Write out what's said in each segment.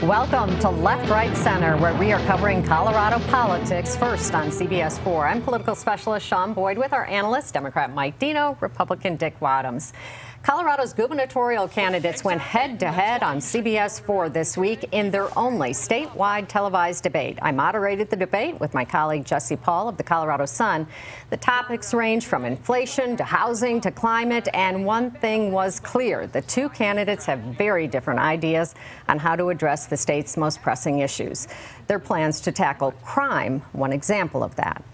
Welcome to Left, Right, Center, where we are covering Colorado politics first on CBS 4. I'm political specialist Sean Boyd with our analyst, Democrat Mike Dino, Republican Dick Wadhams. Colorado's gubernatorial candidates went head-to-head on CBS 4 this week in their only statewide televised debate. I moderated the debate with my colleague Jesse Paul of the Colorado Sun. The topics range from inflation to housing to climate, and one thing was clear. The two candidates have very different ideas on how to address the state's most pressing issues. Their plans to tackle crime, one example of that.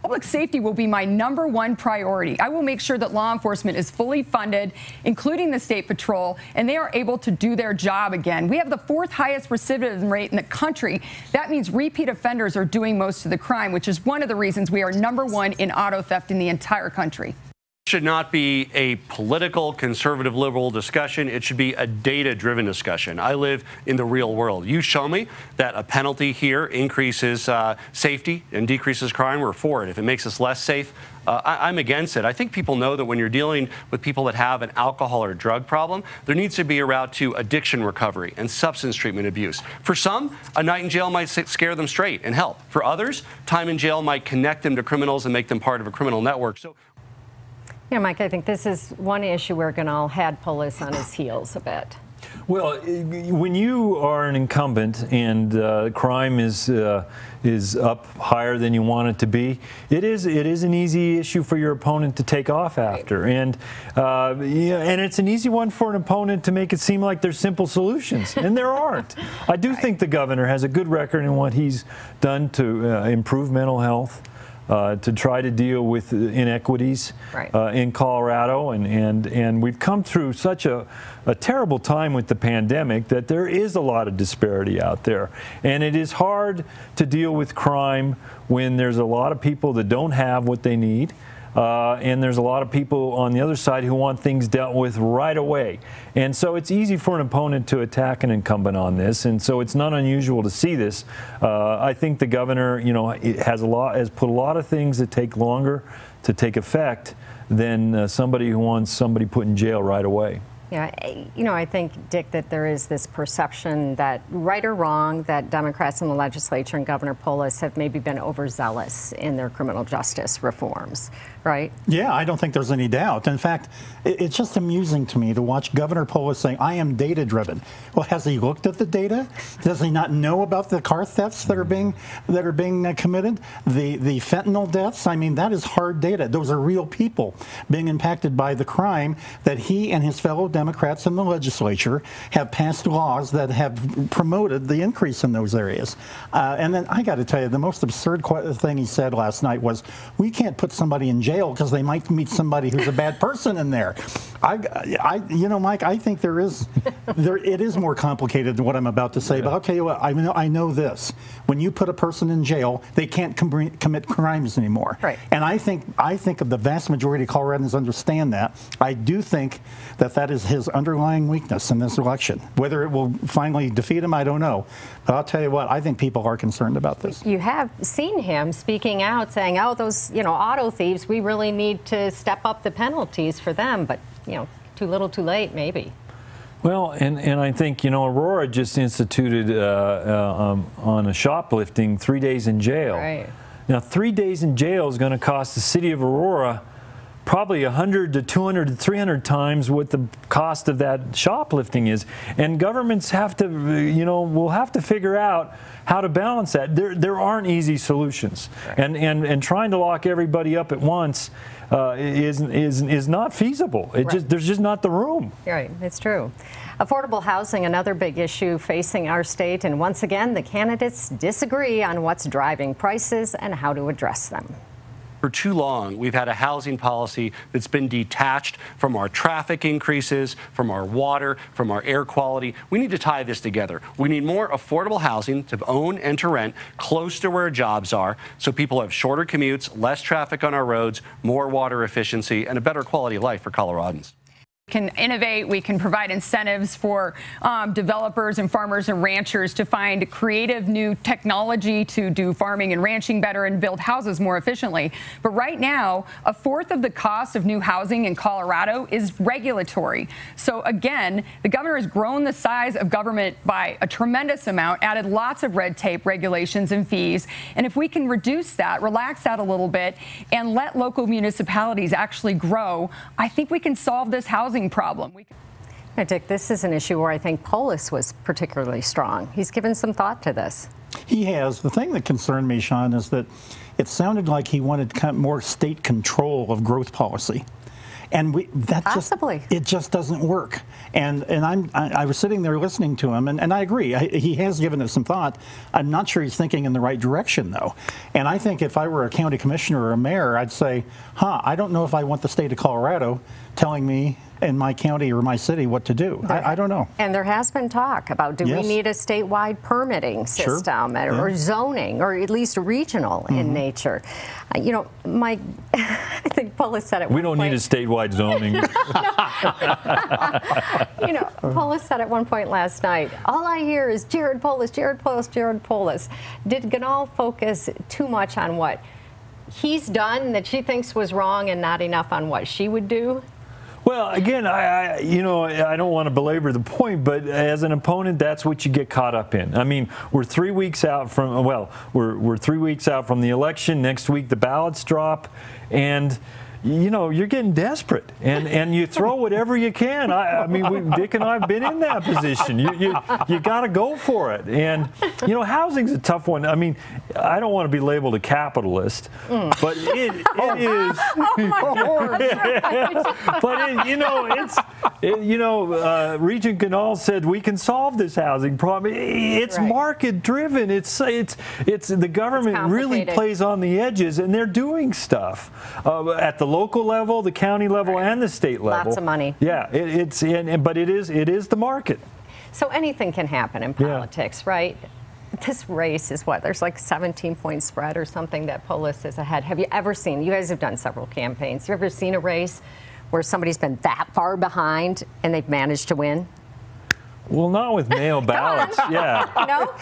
Public safety will be my #1 priority. I will make sure that law enforcement is fully funded, including the State Patrol, and they are able to do their job again. We have the 4th highest recidivism rate in the country. That means repeat offenders are doing most of the crime, which is one of the reasons we are #1 in auto theft in the entire country. Should not be a political, conservative, liberal discussion. It should be a data-driven discussion. I live in the real world. You show me that a penalty here increases safety and decreases crime, we're for it. If it makes us less safe, I'm against it. I think people know that when you're dealing with people that have an alcohol or drug problem, there needs to be a route to addiction recovery and substance treatment abuse. For some, a night in jail might scare them straight and help. For others, time in jail might connect them to criminals and make them part of a criminal network. Yeah, Mike, I think this is one issue where Ganal had Polis on his heels a bit. Well, when you are an incumbent and crime is up higher than you want it to be, it is an easy issue for your opponent to take off after, and it's an easy one for an opponent to make it seem like there's simple solutions, and there aren't. I do think the governor has a good record in what he's done to improve mental health. To try to deal with inequities in Colorado, and we've come through such a terrible time with the pandemic that there is a lot of disparity out there, and it is hard to deal with crime when there's a lot of people that don't have what they need. And there's a lot of people on the other side who want things dealt with right away. And so it's easy for an opponent to attack an incumbent on this, and so it's not unusual to see this. I think the governor, has put a lot of things that take longer to take effect than somebody who wants somebody put in jail right away. Yeah, I think, Dick, that there is this perception that, right or wrong, that Democrats in the legislature and Governor Polis have maybe been overzealous in their criminal justice reforms, right? Yeah, I don't think there's any doubt. In fact, it's just amusing to me to watch Governor Polis saying, I am data-driven. Well, has he looked at the data? Does he not know about the car thefts that are being committed? The fentanyl deaths? I mean, that is hard data. Those are real people being impacted by the crime that he and his fellow Democrats in the legislature have passed laws that have promoted the increase in those areas. And then I got to tell you, the most absurd thing he said last night was, we can't put somebody in jail because they might meet somebody who's a bad person in there. Mike, I think it is more complicated than what I'm about to say, but I'll tell you what, I know this. When you put a person in jail, they can't commit crimes anymore. Right. And I think of the vast majority of Coloradans understand that. I do think that is his underlying weakness in this election. Whether it will finally defeat him, I don't know. But I'll tell you what, I think people are concerned about this. You have seen him speaking out saying, oh, those, auto thieves, we really need to step up the penalties for them. But, too little, too late, maybe. Well, and I think, Aurora just instituted on a shoplifting 3 days in jail. Right. Now, 3 days in jail is going to cost the city of Aurora probably 100 to 200 to 300 times what the cost of that shoplifting is. And governments have to, will have to figure out how to balance that. There aren't easy solutions. Right. And trying to lock everybody up at once is not feasible. There's just not the room. Right, it's true. Affordable housing, another big issue facing our state. And once again, the candidates disagree on what's driving prices and how to address them. For too long, we've had a housing policy that's been detached from our traffic increases, from our water, from our air quality. We need to tie this together. We need more affordable housing to own and to rent close to where jobs are, so people have shorter commutes, less traffic on our roads, more water efficiency, and a better quality of life for Coloradans. Can innovate, we can provide incentives for developers and farmers and ranchers to find creative new technology to do farming and ranching better and build houses more efficiently. But right now, a fourth of the cost of new housing in Colorado is regulatory. So again, the governor has grown the size of government by a tremendous amount, added lots of red tape, regulations, and fees. And if we can reduce that, relax that a little bit, and let local municipalities actually grow, I think we can solve this housing problem. Now, Dick, this is an issue where I think Polis was particularly strong. He's given some thought to this. He has. The thing that concerned me, Sean, is that it sounded like he wanted more state control of growth policy. And it just doesn't work. And I was sitting there listening to him, and I agree. He has given it some thought. I'm not sure he's thinking in the right direction, though. And I think if I were a county commissioner or a mayor, I'd say, I don't know if I want the state of Colorado telling me in my county or my city what to do. I don't know. And there has been talk about, do we need a statewide permitting system or zoning, or at least regional in nature? You know, Mike, I think Polis said it. We don't need a statewide zoning. You know, Polis said at one point last night, all I hear is Jared Polis, Jared Polis, Jared Polis. Did Ganal focus too much on what he's done that she thinks was wrong and not enough on what she would do? Well, again, I don't want to belabor the point, but as an opponent, that's what you get caught up in. I mean, we're 3 weeks out from, we're 3 weeks out from the election. Next week, the ballots drop, and you know, you're getting desperate, and you throw whatever you can. I mean, Dick and I have been in that position. You got to go for it, and you know, housing's a tough one. I mean, I don't want to be labeled a capitalist, but it is. Regent Ganal said we can solve this housing problem. It's market driven. It's the government really plays on the edges, and they're doing stuff at the local level, the county level, and the state level. Lots of money. Yeah, but it is the market. So anything can happen in politics, right? This race is what? There's like 17-point spread or something that Polis is ahead. Have you ever seen, you guys have done several campaigns, have you ever seen a race where somebody's been that far behind and they've managed to win? Well, not with mail ballots. Yeah. No?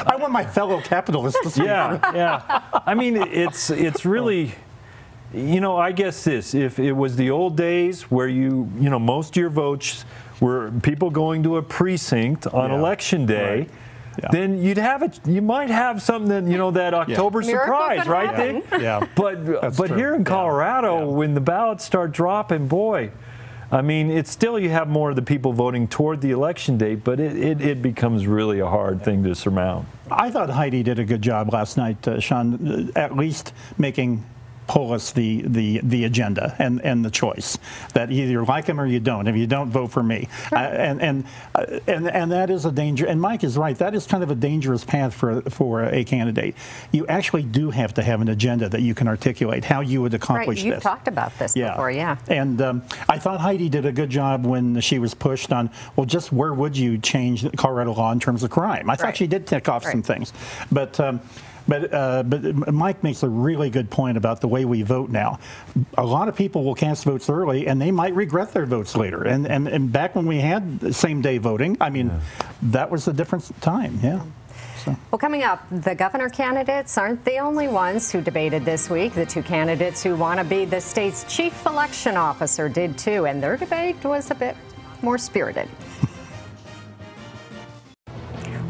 I want my fellow capitalists to see. Yeah. I mean, it's really... You know, I guess if it was the old days where you know, most of your votes were people going to a precinct on election day, then you might have something that, you know, that October surprise, right, Dick? Yeah. But here in Colorado, when the ballots start dropping, boy, I mean, it's still, you have more of the people voting toward the election date, but it becomes really a hard thing to surmount. I thought Heidi did a good job last night, Sean, at least making Polis the agenda and the choice, that either you like him or you don't. If you don't, vote for me. And that is a danger. And Mike is right. That is kind of a dangerous path for a candidate. You actually do have to have an agenda that you can articulate how you would accomplish this. You've talked about this before, yeah. And I thought Heidi did a good job when she was pushed on, well, just where would you change Colorado law in terms of crime? I thought she did tick off some things, but Mike makes a really good point about the way we vote now. A lot of people will cast votes early, and they might regret their votes later. And back when we had same-day voting, I mean, that was a different time, So. Well, coming up, the governor candidates aren't the only ones who debated this week. The two candidates who want to be the state's chief election officer did too, and their debate was a bit more spirited.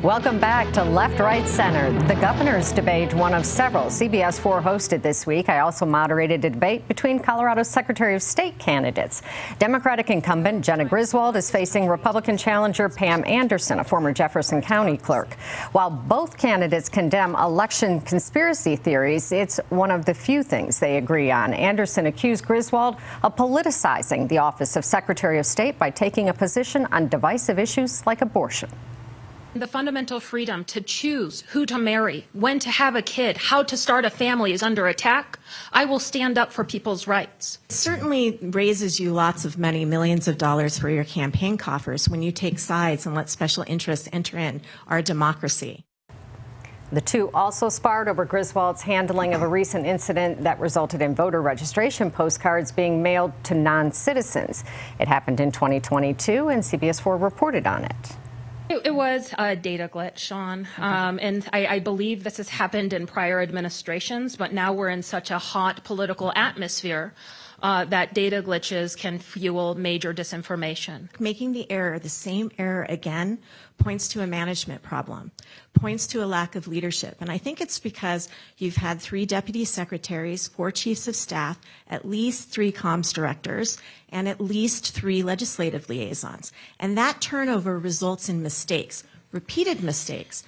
Welcome back to Left, Right, Center. The governor's debate, one of several CBS 4 hosted this week. I also moderated a debate between Colorado's Secretary of State candidates. Democratic incumbent Jenna Griswold is facing Republican challenger Pam Anderson, a former Jefferson County clerk. While both candidates condemn election conspiracy theories, it's one of the few things they agree on. Anderson accused Griswold of politicizing the office of Secretary of State by taking a position on divisive issues like abortion. The fundamental freedom to choose who to marry, when to have a kid, how to start a family is under attack. I will stand up for people's rights. It certainly raises you lots of money, millions of dollars for your campaign coffers when you take sides and let special interests enter in our democracy. The two also sparred over Griswold's handling of a recent incident that resulted in voter registration postcards being mailed to non-citizens. It happened in 2022, and CBS 4 reported on it. It was a data glitch, Sean, and I believe this has happened in prior administrations, but now we're in such a hot political atmosphere that data glitches can fuel major disinformation. Making the error, the same error again, points to a management problem, points to a lack of leadership. And I think it's because you've had 3 deputy secretaries, 4 chiefs of staff, at least 3 comms directors, and at least 3 legislative liaisons. And that turnover results in mistakes, repeated mistakes.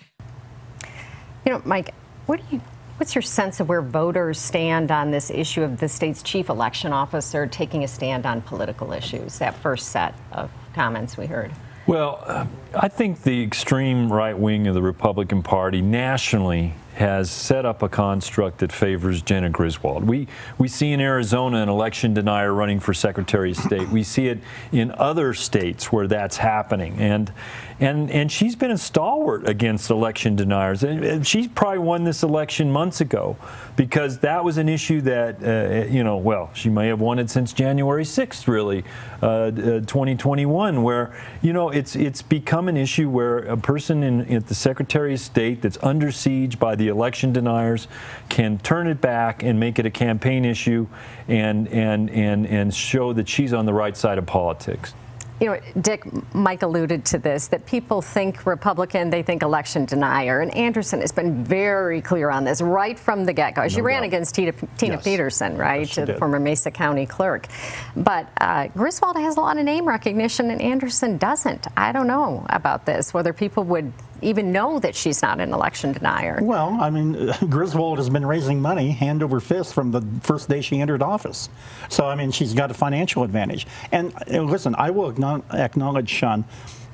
You know, Mike, what's your sense of where voters stand on this issue of the state's chief election officer taking a stand on political issues, that first set of comments we heard? Well, I think the extreme right wing of the Republican Party nationally has set up a construct that favors Jenna Griswold. We see in Arizona an election denier running for Secretary of State. We see it in other states where that's happening. And she's been a stalwart against election deniers. And she's probably won this election months ago because that was an issue that, well, she may have won it since January 6th, really, 2021, where, it's become an issue where a person at the Secretary of State that's under siege by the election deniers can turn it back and make it a campaign issue and show that she's on the right side of politics. You know, Dick, Mike alluded to this, that people think Republican, they think election denier. And Anderson has been very clear on this right from the get-go. She ran against Tina Peterson, right, the former Mesa County clerk. But Griswold has a lot of name recognition and Anderson doesn't. I don't know about this, whether people would even know that she's not an election denier. Well, I mean, Griswold has been raising money hand over fist from the first day she entered office. So, I mean, she's got a financial advantage. And listen, I will acknowledge, Sean,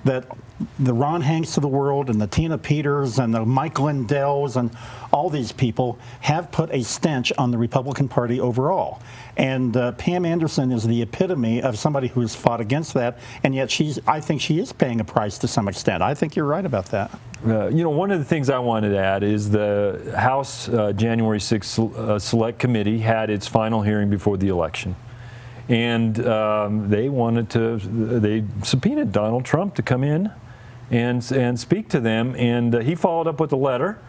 that the Ron Hanks of the world and the Tina Peters and the Mike Lindells and all these people have put a stench on the Republican Party overall. And Pam Anderson is the epitome of somebody who has fought against that, and yet I think she is paying a price to some extent. I think you're right about that. One of the things I wanted to add is the House January 6th Select Committee had its final hearing before the election. And they subpoenaed Donald Trump to come in and speak to them. And he followed up with a letter,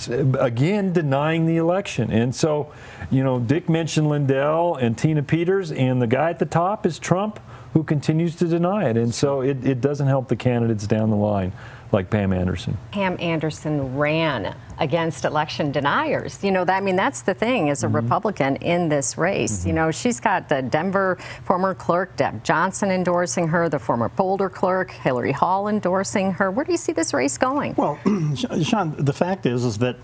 again, denying the election. And so, Dick mentioned Lindell and Tina Peters, and the guy at the top is Trump, who continues to deny it. And so it doesn't help the candidates down the line, like Pam Anderson. Pam Anderson ran against election deniers. That's the thing as a Republican in this race. She's got the Denver former clerk, Deb Johnson, endorsing her, the former Boulder clerk, Hillary Hall, endorsing her. Where do you see this race going? Well, Sean, the fact is that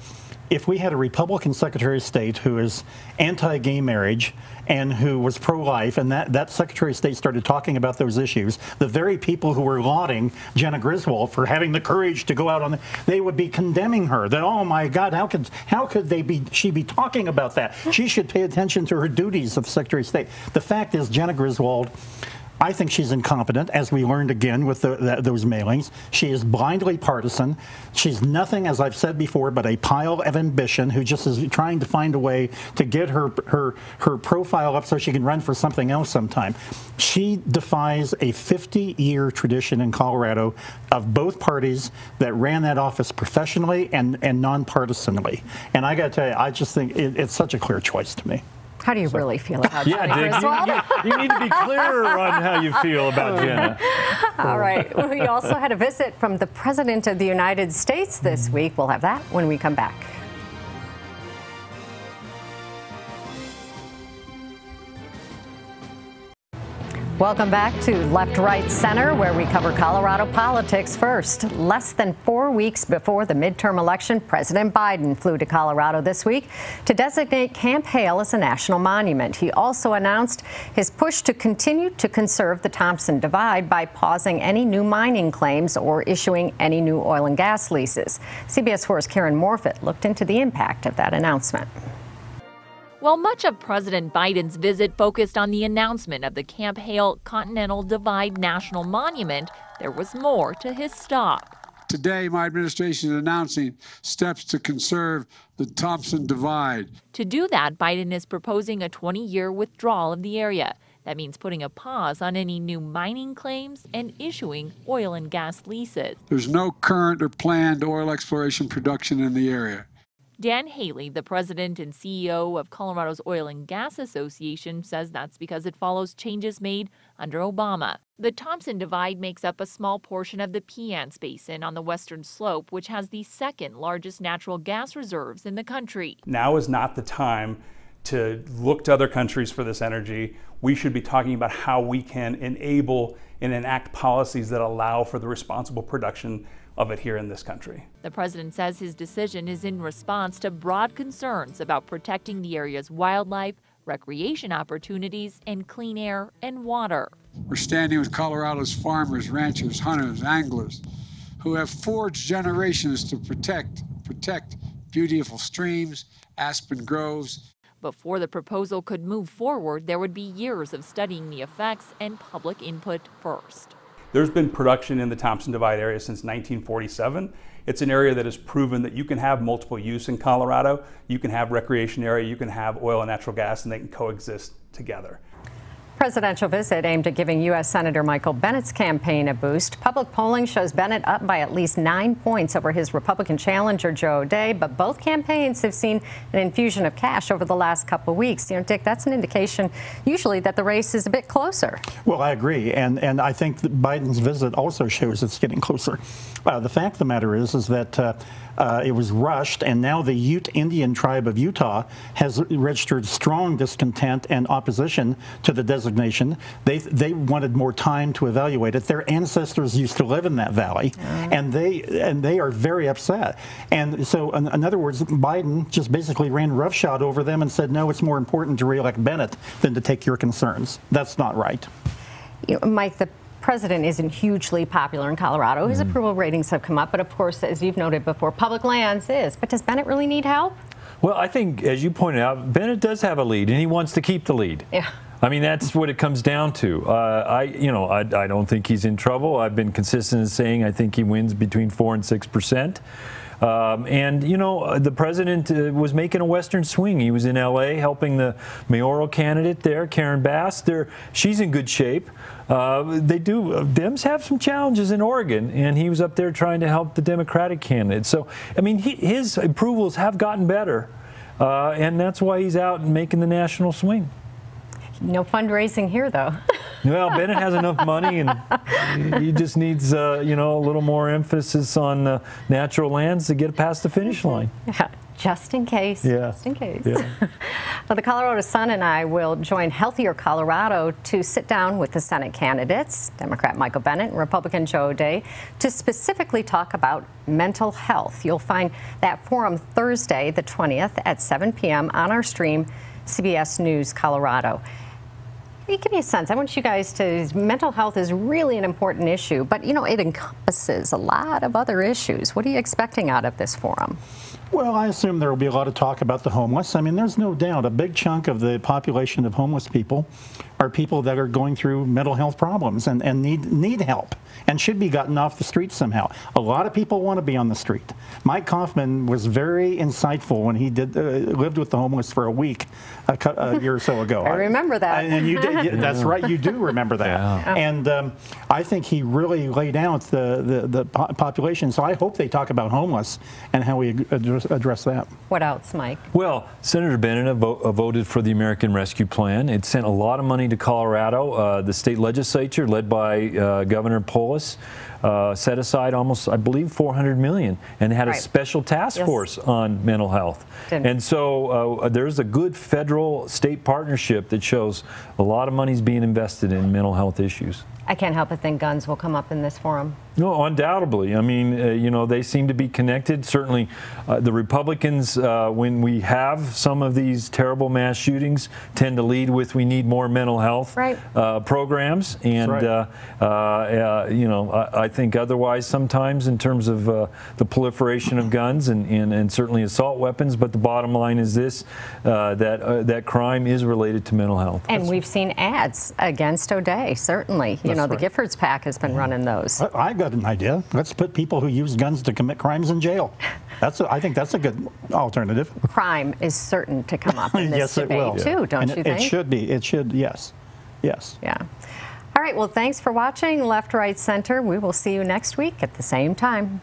if we had a Republican Secretary of State who is anti-gay marriage and who was pro-life, and that Secretary of State started talking about those issues, the very people who were lauding Jenna Griswold for having the courage to go out on they would be condemning her. That, oh my God, how could she be talking about that? She should pay attention to her duties of Secretary of State. The fact is, Jenna Griswold, I think she's incompetent, as we learned again with those mailings. She is blindly partisan. She's nothing, as I've said before, but a pile of ambition who just is trying to find a way to get her profile up so she can run for something else sometime. She defies a 50-year tradition in Colorado of both parties that ran that office professionally and nonpartisanly. And I got to tell you, I just think it's such a clear choice to me. How do you really feel about Jenna Dick, you need to be clearer on how you feel about Jenna. All right. We also had a visit from the President of the United States this week. We'll have that when we come back. Welcome back to Left, Right, Center, where we cover Colorado politics first. Less than 4 weeks before the midterm election, President Biden flew to Colorado this week to designate Camp Hale as a national monument. He also announced his push to continue to conserve the Thompson Divide by pausing any new mining claims or issuing any new oil and gas leases. CBS 4's Karen Morfitt looked into the impact of that announcement. While much of President Biden's visit focused on the announcement of the Camp Hale Continental Divide National Monument, there was more to his stop. Today, my administration is announcing steps to conserve the Thompson Divide. To do that, Biden is proposing a 20-year withdrawal of the area. That means putting a pause on any new mining claims and issuing oil and gas leases. There's no current or planned oil exploration production in the area. Dan Haley, the president and CEO of Colorado's Oil and Gas Association, says that's because it follows changes made under Obama. The Thompson Divide makes up a small portion of the Piceance Basin on the western slope, which has the second largest natural gas reserves in the country. Now is not the time to look to other countries for this energy. We should be talking about how we can enable and enact policies that allow for the responsible production of it here in this country. The president says his decision is in response to broad concerns about protecting the area's wildlife, recreation opportunities, and clean air and water. We're standing with Colorado's farmers, ranchers, hunters, anglers, who have forged generations to protect beautiful streams, aspen groves. Before the proposal could move forward, there would be years of studying the effects and public input first. There's been production in the Thompson Divide area since 1947. It's an area that has proven that you can have multiple use in Colorado. You can have recreation area, you can have oil and natural gas, and they can coexist together. Presidential visit aimed at giving U.S. Senator Michael Bennet's campaign a boost. Public polling shows Bennett up by at least 9 points over his Republican challenger, Joe O'Dea, but both campaigns have seen an infusion of cash over the last couple of weeks. You know, Dick, that's an indication usually that the race is a bit closer. Well, I agree, and I think that Biden's visit also shows it's getting closer. The fact of the matter is that it was rushed, and now the Ute Indian tribe of Utah has registered strong discontent and opposition to the designation. They wanted more time to evaluate it. Their ancestors used to live in that valley, and they are very upset. And so, in other words, Biden just basically ran roughshod over them and said, no, it's more important to reelect Bennett than to take your concerns. That's not right. You know, Mike, the president isn't hugely popular in Colorado. His approval ratings have come up, but of course, as you've noted before, public lands is. But does Bennett really need help? Well, I think, as you pointed out, Bennett does have a lead, and he wants to keep the lead. Yeah. I mean, that's what it comes down to. I don't think he's in trouble. I've been consistent in saying I think he wins between 4% and 6%. And, you know, the president was making a western swing. He was in L.A. helping the mayoral candidate there, Karen Bass. She's in good shape. Dems have some challenges in Oregon, and he was up there trying to help the Democratic candidate. So, I mean, his approvals have gotten better, and that's why he's out and making the national swing. No fundraising here, though. Well, Bennett has enough money, and he just needs, a little more emphasis on natural lands to get past the finish line. Yeah, just in case. Yeah. Just in case. Yeah. Well, the Colorado Sun and I will join Healthier Colorado to sit down with the Senate candidates, Democrat Michael Bennet and Republican Joe O'Dea, to specifically talk about mental health. You'll find that forum Thursday, the 20th at 7 p.m. on our stream, CBS News Colorado. Give me a sense. I want you guys to, mental health is really an important issue, but, you know, it encompasses a lot of other issues. What are you expecting out of this forum? Well, I assume there will be a lot of talk about the homeless. I mean, there's no doubt a big chunk of the population of homeless people are people that are going through mental health problems and need help and should be gotten off the street somehow. A lot of people want to be on the street. Mike Kaufman was very insightful when he lived with the homeless for a week a year or so ago. I remember that. And you did. That's right. You do remember that. Yeah. And I think he really laid out the population. So I hope they talk about homeless and how we address that. What else, Mike? Well, Senator Bennett voted for the American Rescue Plan. It sent a lot of money to Colorado. The state legislature, led by Governor Polis, set aside almost, I believe, $400 million and had a special task force on mental health. And so there's a good federal-state partnership that shows a lot of money is being invested in mental health issues. I can't help but think guns will come up in this forum. No, undoubtedly. I mean, they seem to be connected. Certainly, the Republicans, when we have some of these terrible mass shootings, tend to lead with we need more mental health programs. And, I think otherwise sometimes in terms of the proliferation of guns and certainly assault weapons. But the bottom line is this, that crime is related to mental health. And we've seen ads against O'Dea, certainly. You know, the Giffords PAC has been running those. I got an idea. Let's put people who use guns to commit crimes in jail. I think that's a good alternative. Crime is certain to come up in this yes, debate, it will. too, don't you think? It should be. It should, yes. Yes. Yeah. All right, well, thanks for watching Left, Right, Center. We will see you next week at the same time.